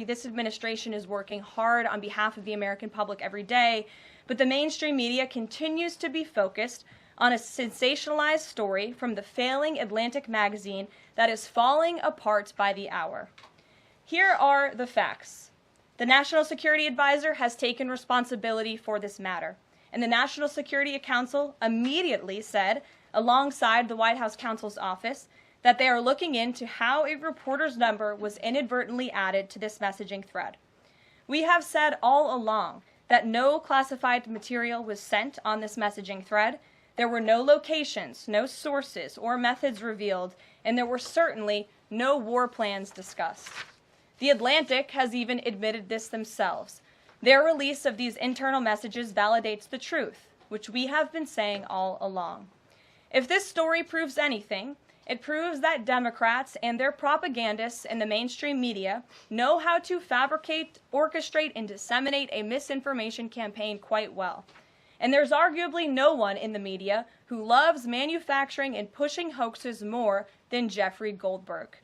This administration is working hard on behalf of the American public every day, but the mainstream media continues to be focused on a sensationalized story from the failing Atlantic magazine that is falling apart by the hour. Here are the facts. The National Security Advisor has taken responsibility for this matter, and the National Security Council immediately said, alongside the White House Counsel's office, that they are looking into how a reporter's number was inadvertently added to this messaging thread. We have said all along that no classified material was sent on this messaging thread. There were no locations, no sources, or methods revealed, and there were certainly no war plans discussed. The Atlantic has even admitted this themselves. Their release of these internal messages validates the truth, which we have been saying all along. If this story proves anything, it proves that Democrats and their propagandists in the mainstream media know how to fabricate, orchestrate, and disseminate a misinformation campaign quite well. And there's arguably no one in the media who loves manufacturing and pushing hoaxes more than Jeffrey Goldberg.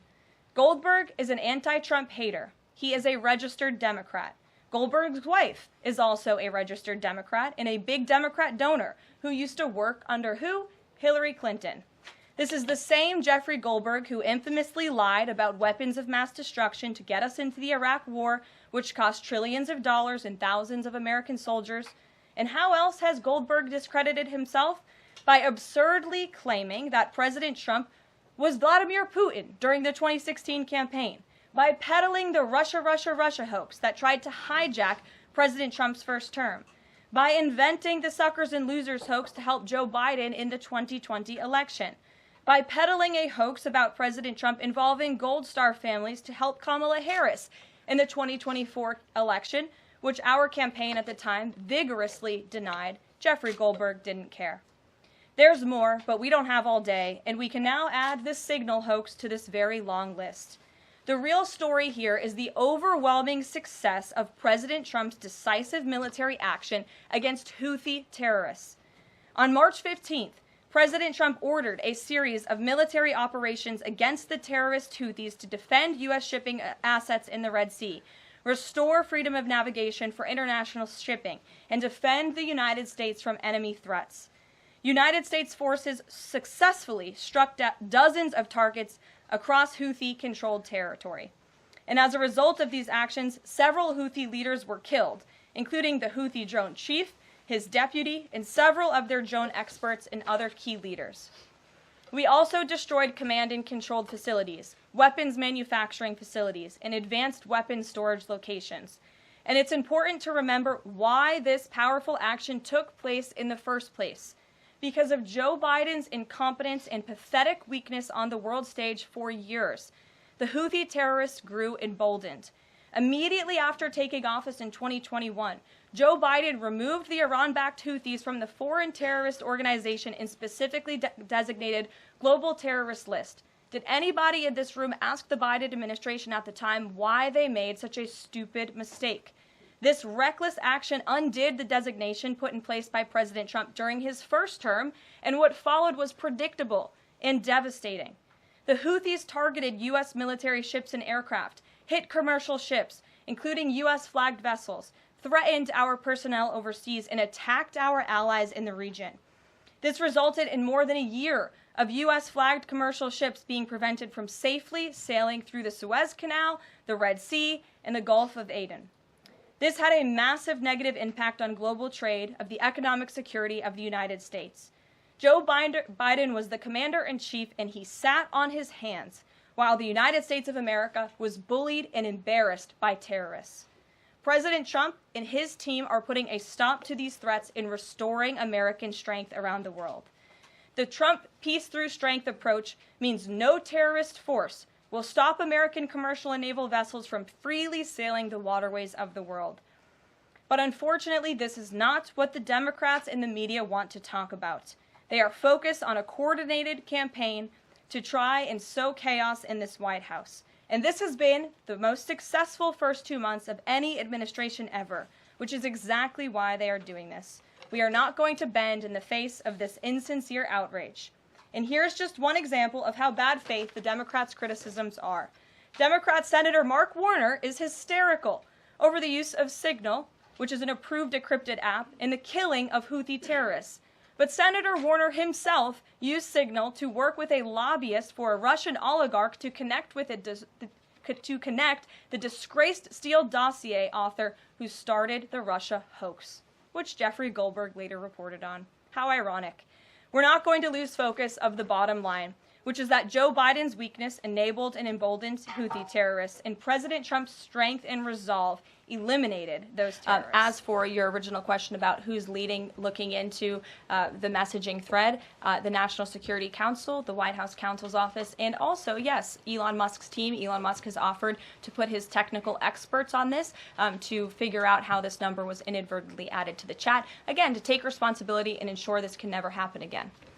Goldberg is an anti-Trump hater. He is a registered Democrat. Goldberg's wife is also a registered Democrat and a big Democrat donor who used to work under who? Hillary Clinton. This is the same Jeffrey Goldberg who infamously lied about weapons of mass destruction to get us into the Iraq War, which cost trillions of dollars and thousands of American soldiers. And how else has Goldberg discredited himself? By absurdly claiming that President Trump was Vladimir Putin during the 2016 campaign, by peddling the Russia, Russia, Russia hoax that tried to hijack President Trump's first term, by inventing the suckers and losers hoax to help Joe Biden in the 2020 election, by peddling a hoax about President Trump involving Gold Star families to help Kamala Harris in the 2024 election, which our campaign at the time vigorously denied. Jeffrey Goldberg didn't care. There's more, but we don't have all day, and we can now add this signal hoax to this very long list. The real story here is the overwhelming success of President Trump's decisive military action against Houthi terrorists. On March 15th, President Trump ordered a series of military operations against the terrorist Houthis to defend U.S. shipping assets in the Red Sea, restore freedom of navigation for international shipping, and defend the United States from enemy threats. United States forces successfully struck dozens of targets across Houthi-controlled territory. And as a result of these actions, several Houthi leaders were killed, including the Houthi drone chief, his deputy, and several of their drone experts and other key leaders. We also destroyed command and controlled facilities, weapons manufacturing facilities, and advanced weapons storage locations. And it's important to remember why this powerful action took place in the first place. Because of Joe Biden's incompetence and pathetic weakness on the world stage for years, the Houthi terrorists grew emboldened. Immediately after taking office in 2021, Joe Biden removed the Iran-backed Houthis from the foreign terrorist organization and specifically designated global terrorist list. Did anybody in this room ask the Biden administration at the time why they made such a stupid mistake? This reckless action undid the designation put in place by President Trump during his first term, and what followed was predictable and devastating. The Houthis targeted U.S. military ships and aircraft, hit commercial ships, including U.S.-flagged vessels, threatened our personnel overseas, and attacked our allies in the region. This resulted in more than a year of U.S.-flagged commercial ships being prevented from safely sailing through the Suez Canal, the Red Sea, and the Gulf of Aden. This had a massive negative impact on global trade of the economic security of the United States. Joe Biden was the commander-in-chief, and he sat on his hands while the United States of America was bullied and embarrassed by terrorists. President Trump and his team are putting a stop to these threats and restoring American strength around the world. The Trump peace through strength approach means no terrorist force will stop American commercial and naval vessels from freely sailing the waterways of the world. But unfortunately, this is not what the Democrats and the media want to talk about. They are focused on a coordinated campaign to try and sow chaos in this White House. And this has been the most successful first 2 months of any administration ever, which is exactly why they are doing this. We are not going to bend in the face of this insincere outrage. And here's just one example of how bad faith the Democrats' criticisms are. Democrat Senator Mark Warner is hysterical over the use of Signal, which is an approved decrypted app, in the killing of Houthi terrorists. But Senator Warner himself used Signal to work with a lobbyist for a Russian oligarch to connect the disgraced Steele dossier author who started the Russia hoax, which Jeffrey Goldberg later reported on. How ironic. We're not going to lose focus of the bottom line, which is that Joe Biden's weakness enabled and emboldened Houthi terrorists, and President Trump's strength and resolve eliminated those terrorists. As for your original question about who's looking into the messaging thread, the National Security Council, the White House Counsel's office, and also, yes, Elon Musk's team. Elon Musk has offered to put his technical experts on this to figure out how this number was inadvertently added to the chat. Again, to take responsibility and ensure this can never happen again.